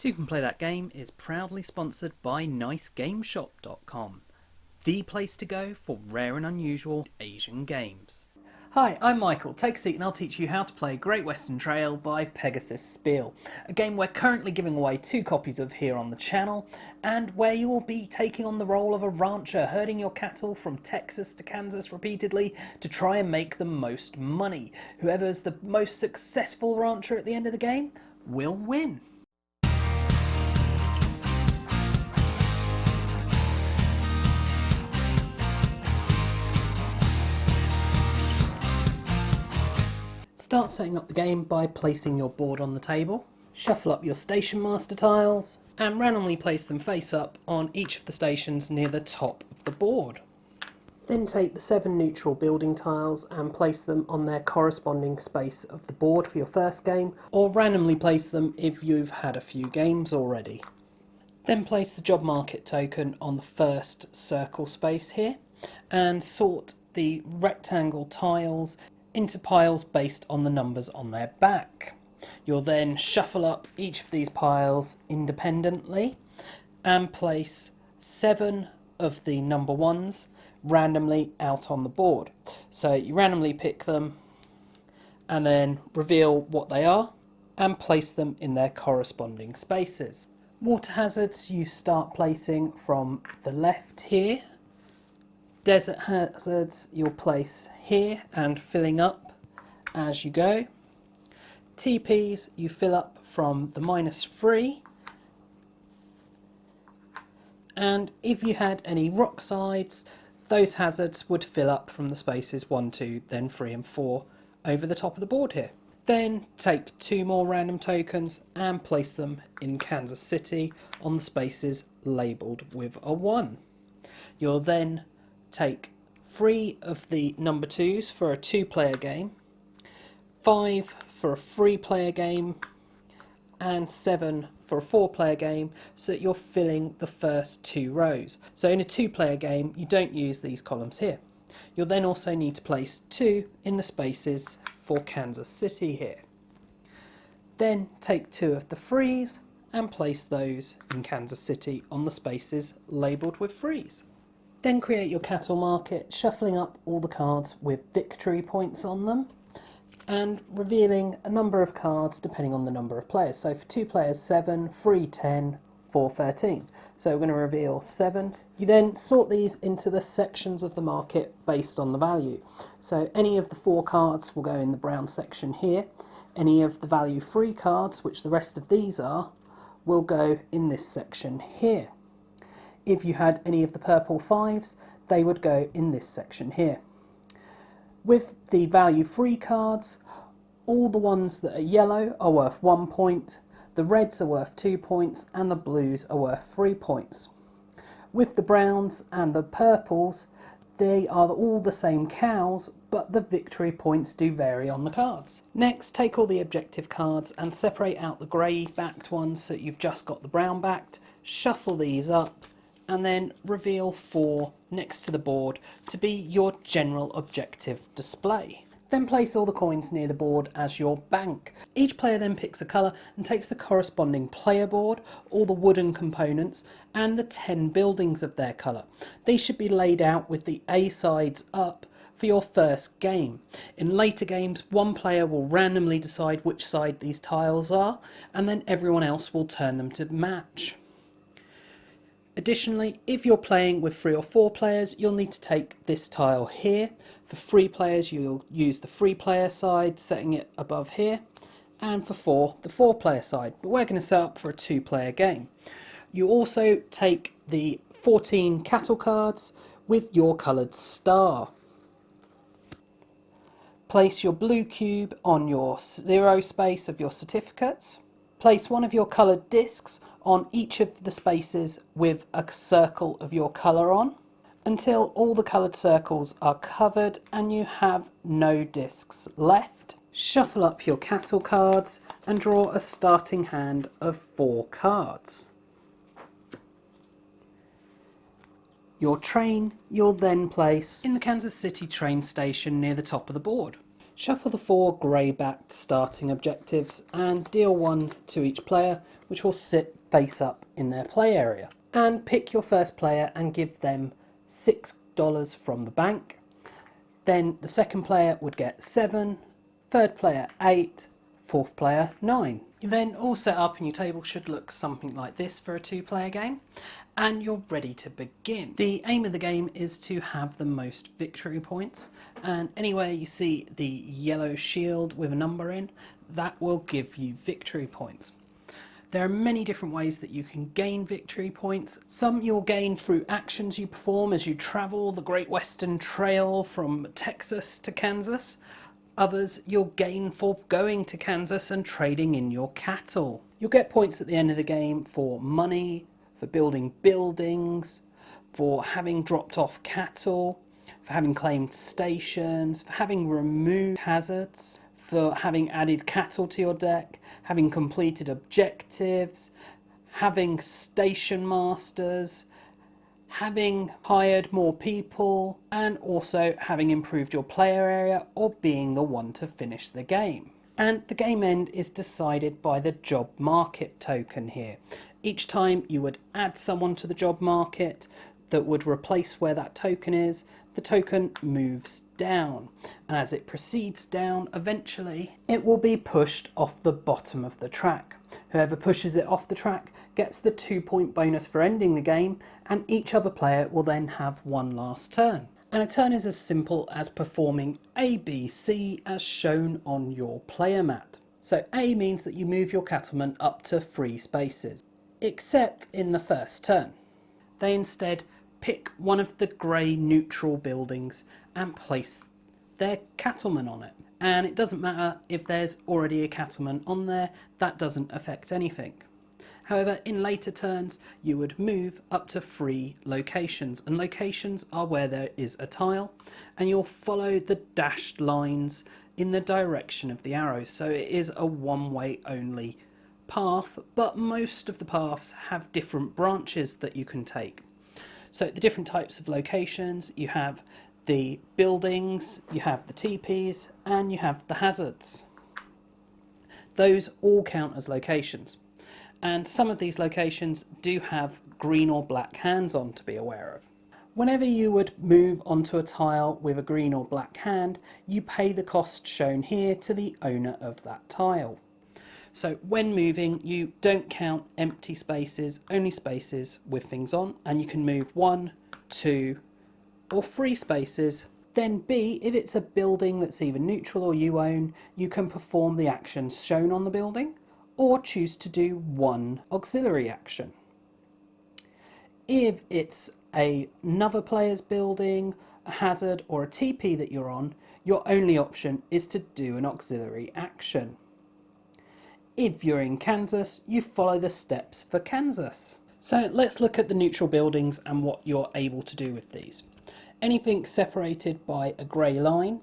Toucan Play That Game is proudly sponsored by nicegameshop.com, the place to go for rare and unusual Asian games. Hi, I'm Michael. Take a seat and I'll teach you how to play Great Western Trail by Pegasus Spiele, a game we're currently giving away 2 copies of here on the channel, and where you will be taking on the role of a rancher, herding your cattle from Texas to Kansas repeatedly to try and make the most money. Whoever's the most successful rancher at the end of the game will win. Start setting up the game by placing your board on the table. Shuffle up your station master tiles and randomly place them face up on each of the stations near the top of the board. Then take the 7 neutral building tiles and place them on their corresponding space of the board for your first game, or randomly place them if you've had a few games already. Then place the job market token on the first circle space here and sort the rectangle tiles into piles based on the numbers on their back. You'll then shuffle up each of these piles independently and place 7 of the number 1s randomly out on the board. So you randomly pick them and then reveal what they are and place them in their corresponding spaces. Water hazards you start placing from the left here. Desert hazards you'll place here and filling up as you go. Teepees you fill up from the -3. And if you had any rock sides, those hazards would fill up from the spaces 1, 2, then 3 and 4 over the top of the board here. Then take 2 more random tokens and place them in Kansas City on the spaces labelled with a 1. You'll then take 3 of the number 2s for a 2-player game, 5 for a 3-player game, and 7 for a 4-player game, so that you're filling the first 2 rows. So in a 2-player game, you don't use these columns here. You'll then also need to place 2 in the spaces for Kansas City here. Then take 2 of the 3s and place those in Kansas City on the spaces labelled with 3s. Then create your cattle market, shuffling up all the cards with victory points on them and revealing a number of cards depending on the number of players. So for 2 players, 7, 3, 10, 4, 13. So we're going to reveal 7. You then sort these into the sections of the market based on the value. So any of the 4 cards will go in the brown section here. Any of the value 3 cards, which the rest of these are, will go in this section here. If you had any of the purple 5s, they would go in this section here. With the value 3 cards, all the ones that are yellow are worth 1 point, the reds are worth 2 points, and the blues are worth 3 points. With the browns and the purples, they are all the same cows, but the victory points do vary on the cards. Next, take all the objective cards and separate out the grey backed ones so you've just got the brown backed, shuffle these up, and then reveal 4 next to the board to be your general objective display. Then place all the coins near the board as your bank. Each player then picks a colour and takes the corresponding player board, all the wooden components, and the 10 buildings of their colour. These should be laid out with the A sides up for your first game. In later games, one player will randomly decide which side these tiles are, and then everyone else will turn them to match. Additionally, if you're playing with 3 or 4 players, you'll need to take this tile here. For 3 players, you'll use the 3-player side, setting it above here, and for 4, the 4-player side. But we're going to set up for a 2-player game. You also take the 14 cattle cards with your coloured star. Place your blue cube on your 0 space of your certificates. Place one of your coloured discs on each of the spaces with a circle of your colour on until all the coloured circles are covered and you have no discs left. Shuffle up your cattle cards and draw a starting hand of 4 cards. Your train you'll then place in the Kansas City train station near the top of the board. Shuffle the 4 grey-backed starting objectives and deal 1 to each player, which will sit face up in their play area. And pick your first player and give them $6 from the bank. Then the second player would get 7, third player 8, fourth player 9. You're then all set up and your table should look something like this for a 2-player game, and you're ready to begin. The aim of the game is to have the most victory points, and anywhere you see the yellow shield with a number in, that will give you victory points. There are many different ways that you can gain victory points. Some you'll gain through actions you perform as you travel the Great Western Trail from Texas to Kansas. Others you'll gain for going to Kansas and trading in your cattle. You'll get points at the end of the game for money, for building buildings, for having dropped off cattle, for having claimed stations, for having removed hazards, for having added cattle to your deck, having completed objectives, having station masters, having hired more people, and also having improved your player area or being the one to finish the game. And the game end is decided by the job market token here. Each time you would add someone to the job market that would replace where that token is, the token moves down, and as it proceeds down, eventually it will be pushed off the bottom of the track. Whoever pushes it off the track gets the 2-point bonus for ending the game, and each other player will then have one last turn. And a turn is as simple as performing A, B, C as shown on your player mat. So A means that you move your cattlemen up to 3 spaces, except in the first turn. They instead pick one of the grey neutral buildings and place their cattleman on it. And it doesn't matter if there's already a cattleman on there, that doesn't affect anything. However, in later turns, you would move up to 3 locations, and locations are where there is a tile, and you'll follow the dashed lines in the direction of the arrows. So it is a one-way only path, but most of the paths have different branches that you can take. So the different types of locations, you have the buildings, you have the teepees, and you have the hazards. Those all count as locations. And some of these locations do have green or black hands on to be aware of. Whenever you would move onto a tile with a green or black hand, you pay the cost shown here to the owner of that tile. So when moving, you don't count empty spaces, only spaces with things on, and you can move 1, 2, or 3 spaces. Then B, if it's a building that's either neutral or you own, you can perform the actions shown on the building, or choose to do 1 auxiliary action. If it's another player's building, a hazard, or a TP that you're on, your only option is to do an auxiliary action. If you're in Kansas, you follow the steps for Kansas. So let's look at the neutral buildings and what you're able to do with these. Anything separated by a grey line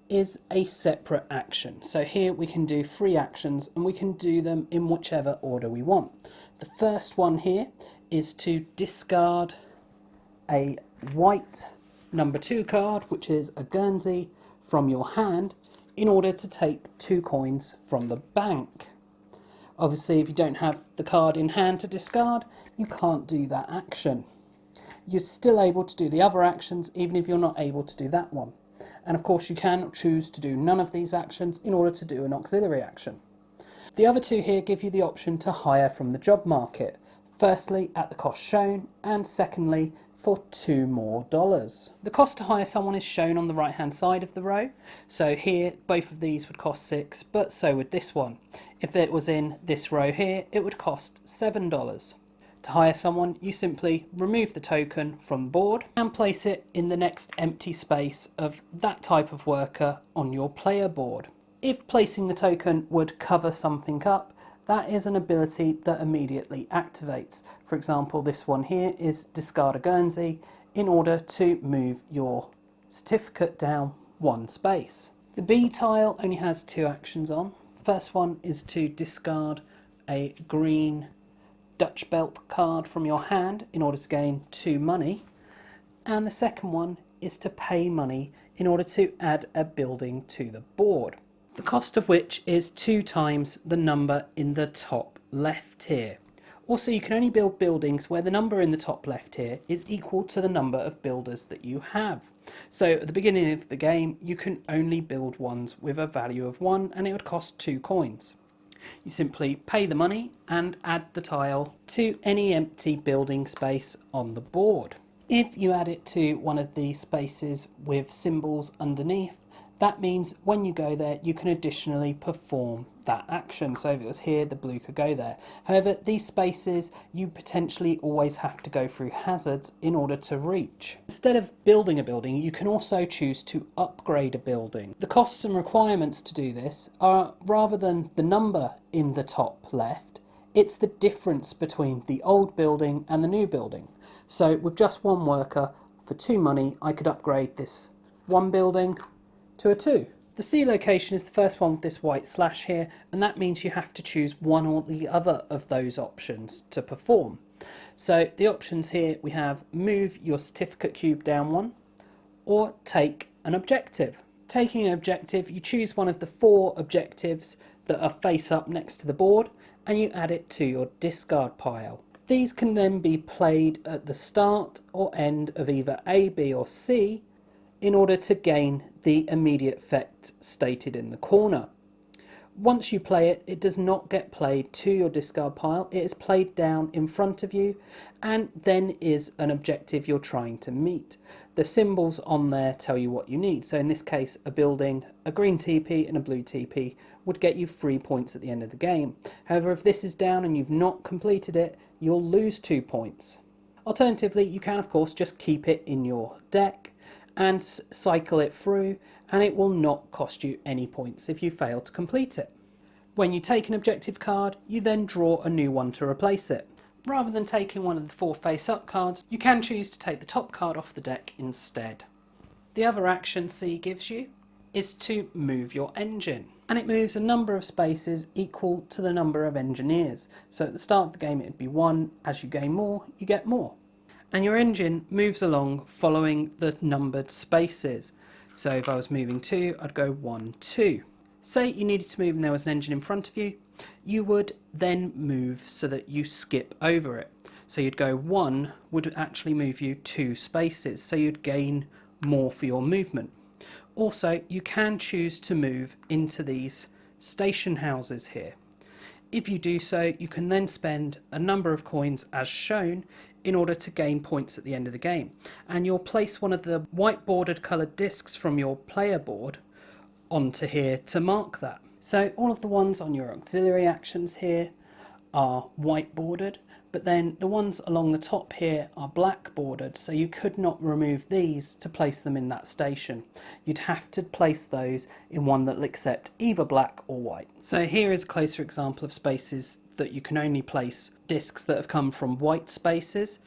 is a separate action. So here we can do 3 actions, and we can do them in whichever order we want. The first one here is to discard a white number 2 card, which is a Guernsey, from your hand in order to take 2 coins from the bank. Obviously, if you don't have the card in hand to discard, you can't do that action. You're still able to do the other actions even if you're not able to do that one. And of course you can choose to do none of these actions in order to do an auxiliary action. The other 2 here give you the option to hire from the job market. Firstly, at the cost shown, and secondly, for $2 more. The cost to hire someone is shown on the right hand side of the row. So here, both of these would cost 6, but so would this one. If it was in this row here, it would cost $7. To hire someone, you simply remove the token from the board and place it in the next empty space of that type of worker on your player board. If placing the token would cover something up, that is an ability that immediately activates. For example, this one here is discard a Guernsey in order to move your certificate down 1 space. The B tile only has 2 actions on. The first one is to discard a green Dutch belt card from your hand in order to gain 2 money. And the second one is to pay money in order to add a building to the board, the cost of which is 2 times the number in the top left here. Also, you can only build buildings where the number in the top left here is equal to the number of builders that you have. So at the beginning of the game, you can only build ones with a value of 1, and it would cost 2 coins. You simply pay the money and add the tile to any empty building space on the board. If you add it to one of the spaces with symbols underneath, that means when you go there, you can additionally perform that action. So if it was here, the blue could go there. However, these spaces, you potentially always have to go through hazards in order to reach. Instead of building a building, you can also choose to upgrade a building. The costs and requirements to do this are, rather than the number in the top left, it's the difference between the old building and the new building. So with just 1 worker, for 2 money, I could upgrade this 1 building to a 2. The C location is the first one with this white slash here, and that means you have to choose one or the other of those options to perform. So the options here, we have move your certificate cube down 1, or take an objective. Taking an objective, you choose one of the 4 objectives that are face up next to the board, and you add it to your discard pile. These can then be played at the start or end of either A, B or C in order to gain the immediate effect stated in the corner. Once you play it, it does not get played to your discard pile. It is played down in front of you and then is an objective you're trying to meet. The symbols on there tell you what you need. So in this case, a building, a green teepee and a blue teepee would get you 3 points at the end of the game. However, if this is down and you've not completed it, you'll lose 2 points. Alternatively, you can of course just keep it in your deck and cycle it through, and it will not cost you any points if you fail to complete it. When you take an objective card, you then draw a new one to replace it. Rather than taking one of the 4 face-up cards, you can choose to take the top card off the deck instead. The other action C gives you is to move your engine, and it moves a number of spaces equal to the number of engineers. So at the start of the game it would be 1, as you gain more, you get more. And your engine moves along following the numbered spaces. So if I was moving 2, I'd go 1, 2. Say you needed to move and there was an engine in front of you, you would then move so that you skip over it. So you'd go 1 would actually move you 2 spaces, so you'd gain more for your movement. Also, you can choose to move into these station houses here. If you do so, you can then spend a number of coins as shown in order to gain points at the end of the game. And you'll place one of the white bordered coloured discs from your player board onto here to mark that. So all of the ones on your auxiliary actions here are white bordered, but then the ones along the top here are black bordered, so you could not remove these to place them in that station. You'd have to place those in one that will accept either black or white. So here is a closer example of spaces that you can only place discs that have come from white spaces,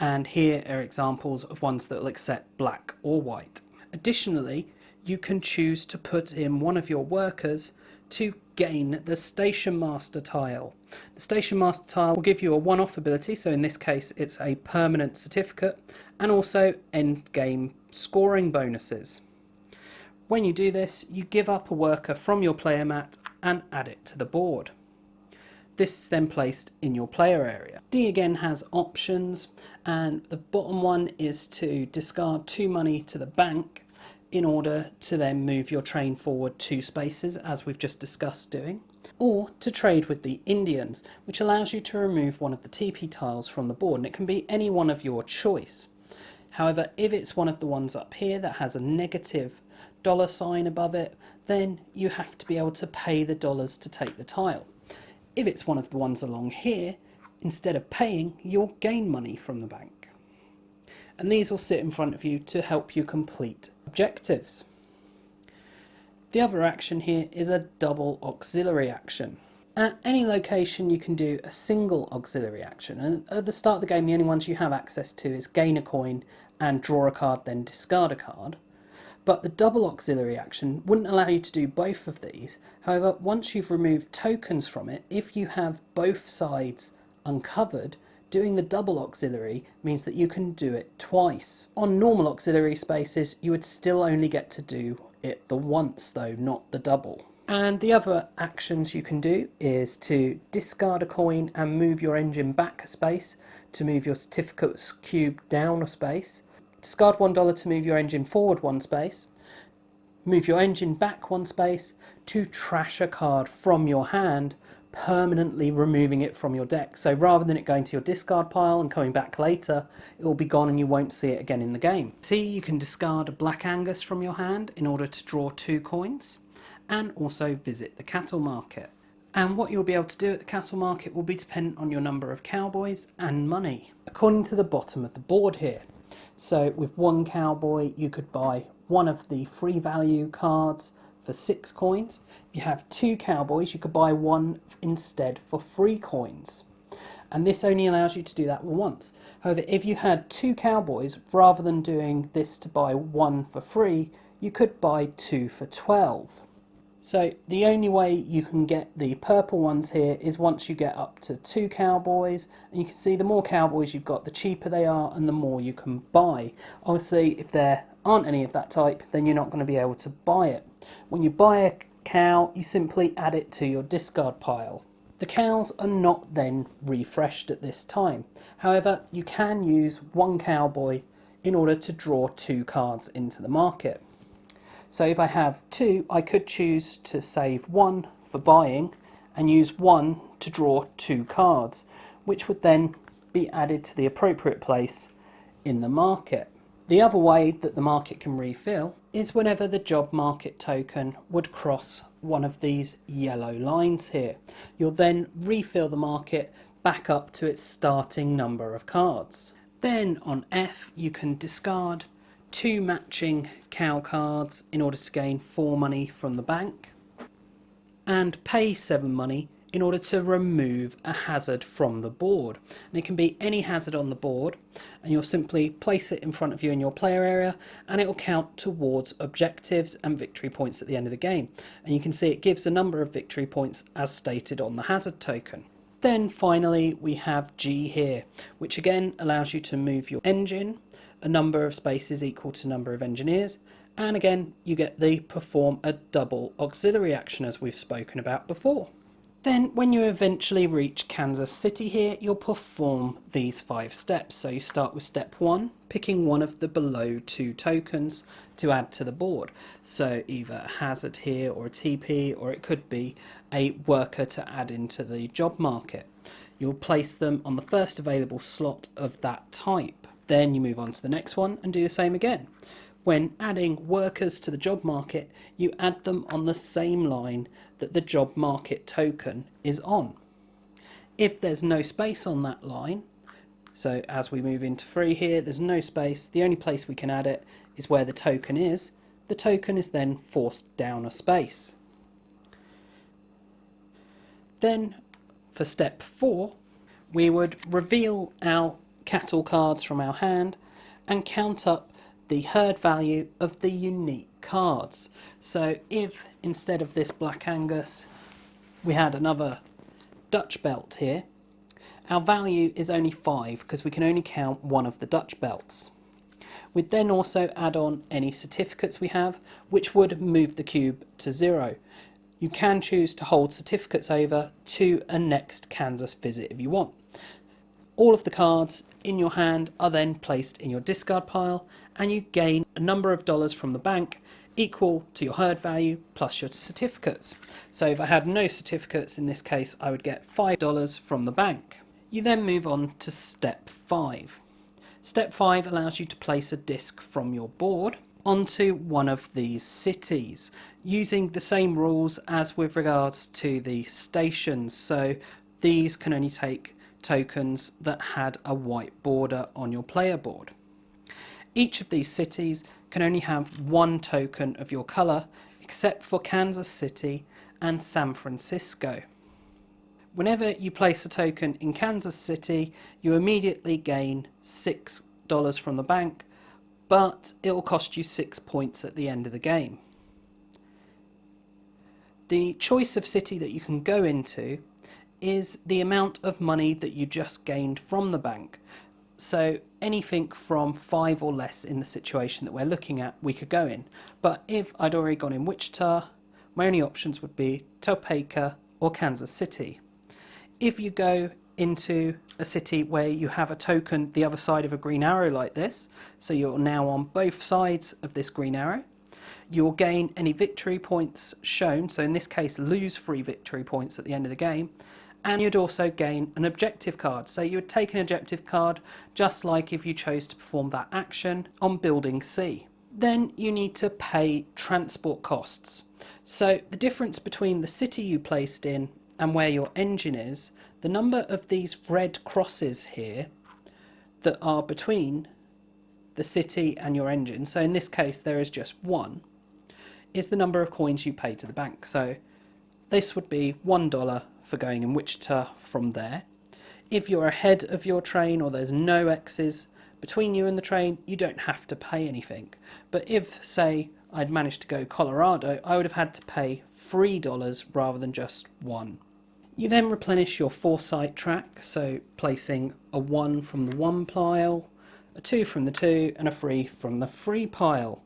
and here are examples of ones that will accept black or white. Additionally, you can choose to put in one of your workers to gain the Station Master tile. The Station Master tile will give you a one-off ability, so in this case it's a permanent certificate, and also end game scoring bonuses. When you do this, you give up a worker from your player mat and add it to the board. This is then placed in your player area. D again has options, and the bottom one is to discard 2 money to the bank in order to then move your train forward 2 spaces, as we've just discussed doing, or to trade with the Indians, which allows you to remove one of the teepee tiles from the board, and it can be any one of your choice. However, if it's one of the ones up here that has a negative $sign above it, then you have to be able to pay the dollars to take the tile. If it's one of the ones along here, instead of paying, you'll gain money from the bank. And these will sit in front of you to help you complete objectives. The other action here is a double auxiliary action. At any location you can do a single auxiliary action, and at the start of the game the only ones you have access to is gain a coin and draw a card, then discard a card. But the double auxiliary action wouldn't allow you to do both of these. However, once you've removed tokens from it, if you have both sides uncovered, Doing the double auxiliary means that you can do it twice. On normal auxiliary spaces, you would still only get to do it the once though, not the double. And the other actions you can do is to discard a coin and move your engine back a space to move your certificates cube down a space. Discard $1 to move your engine forward one space. Move your engine back one space to trash a card from your hand, permanently removing it from your deck. So rather than it going to your discard pile and coming back later, it will be gone and you won't see it again in the game. See, you can discard a black angus from your hand in order to draw 2 coins, and also visit the cattle market. And what you'll be able to do at the cattle market will be dependent on your number of cowboys and money, according to the bottom of the board here. So with 1 cowboy, you could buy one of the free value cards for 6 coins. If you have 2 cowboys, you could buy one instead for 3 coins. And this only allows you to do that once. However, if you had 2 cowboys, rather than doing this to buy 1 for free, you could buy 2 for 12. So the only way you can get the purple ones here is once you get up to 2 cowboys, and you can see the more cowboys you've got, the cheaper they are and the more you can buy. Obviously, if there aren't any of that type, then you're not going to be able to buy it. When you buy a cow, you simply add it to your discard pile. The cows are not then refreshed at this time. However, you can use 1 cowboy in order to draw 2 cards into the market. So if I have 2, I could choose to save 1 for buying and use 1 to draw 2 cards, which would then be added to the appropriate place in the market. The other way that the market can refill is whenever the job market token would cross one of these yellow lines here. You'll then refill the market back up to its starting number of cards. Then on F, you can discard 2 matching cow cards in order to gain 4 money from the bank, and pay 7 money in order to remove a hazard from the board. And it can be any hazard on the board, and you'll simply place it in front of you in your player area, and it will count towards objectives and victory points at the end of the game. And you can see it gives a number of victory points as stated on the hazard token. Then finally we have G here, which again allows you to move your engine a number of spaces equal to number of engineers, and again you get the perform a double auxiliary action as we've spoken about before. Then when you eventually reach Kansas City here, you'll perform these 5 steps. So you start with step 1, picking one of the below 2 tokens to add to the board. So either a hazard here or a teepee, or it could be a worker to add into the job market. You'll place them on the first available slot of that type. Then you move on to the next one and do the same again. When adding workers to the job market, you add them on the same line that the job market token is on. If there's no space on that line, so as we move into 3 here, there's no space, the only place we can add it is where the token is. The token is then forced down a space. Then for step 4, we would reveal our cattle cards from our hand and count up the herd value of the unique cards. So if instead of this black angus we had another Dutch belt here, our value is only 5 because we can only count one of the Dutch belts. We'd then also add on any certificates we have, which would move the cube to 0. You can choose to hold certificates over to a next Kansas visit if you want. All of the cards in your hand are then placed in your discard pile, and you gain a number of dollars from the bank equal to your herd value plus your certificates. So if I had no certificates, in this case I would get $5 from the bank. You then move on to step 5. Step 5 allows you to place a disc from your board onto one of these cities, using the same rules as with regards to the stations. So these can only take tokens that had a white border on your player board. Each of these cities can only have 1 token of your colour, except for Kansas City and San Francisco. Whenever you place a token in Kansas City, you immediately gain $6 from the bank, but it will cost you 6 points at the end of the game. The choice of city that you can go into is the amount of money that you just gained from the bank. So anything from 5 or less in the situation that we're looking at, we could go in. But if I'd already gone in Wichita, my only options would be Topeka or Kansas City. If you go into a city where you have a token the other side of a green arrow like this, so you're now on both sides of this green arrow, you'll gain any victory points shown, so in this case lose 3 victory points at the end of the game, and you'd also gain an objective card. So you would take an objective card just like if you chose to perform that action on Building C. Then you need to pay transport costs. So the difference between the city you placed in and where your engine is, the number of these red crosses here that are between the city and your engine, so in this case there is just one, is the number of coins you pay to the bank. So this would be $1 for going in Wichita from there. If you're ahead of your train or there's no X's between you and the train, you don't have to pay anything. But if, say, I'd managed to go Colorado, I would have had to pay $3 rather than just 1. You then replenish your foresight track, so placing a 1 from the 1 pile, a 2 from the 2 and a 3 from the 3 pile.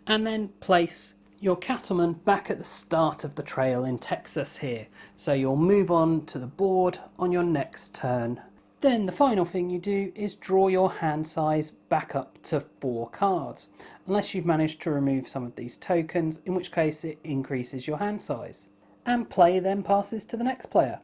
And then place your cattleman back at the start of the trail in Texas here. So you'll move on to the board on your next turn. Then the final thing you do is draw your hand size back up to 4 cards, unless you've managed to remove some of these tokens, in which case it increases your hand size. And play then passes to the next player.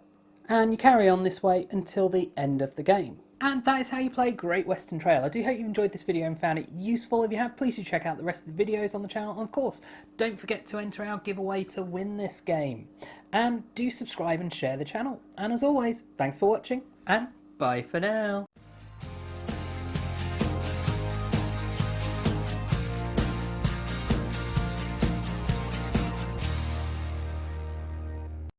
And you carry on this way until the end of the game. And that is how you play Great Western Trail. I do hope you enjoyed this video and found it useful. If you have, please do check out the rest of the videos on the channel. And of course, don't forget to enter our giveaway to win this game. And do subscribe and share the channel. And as always, thanks for watching and bye for now.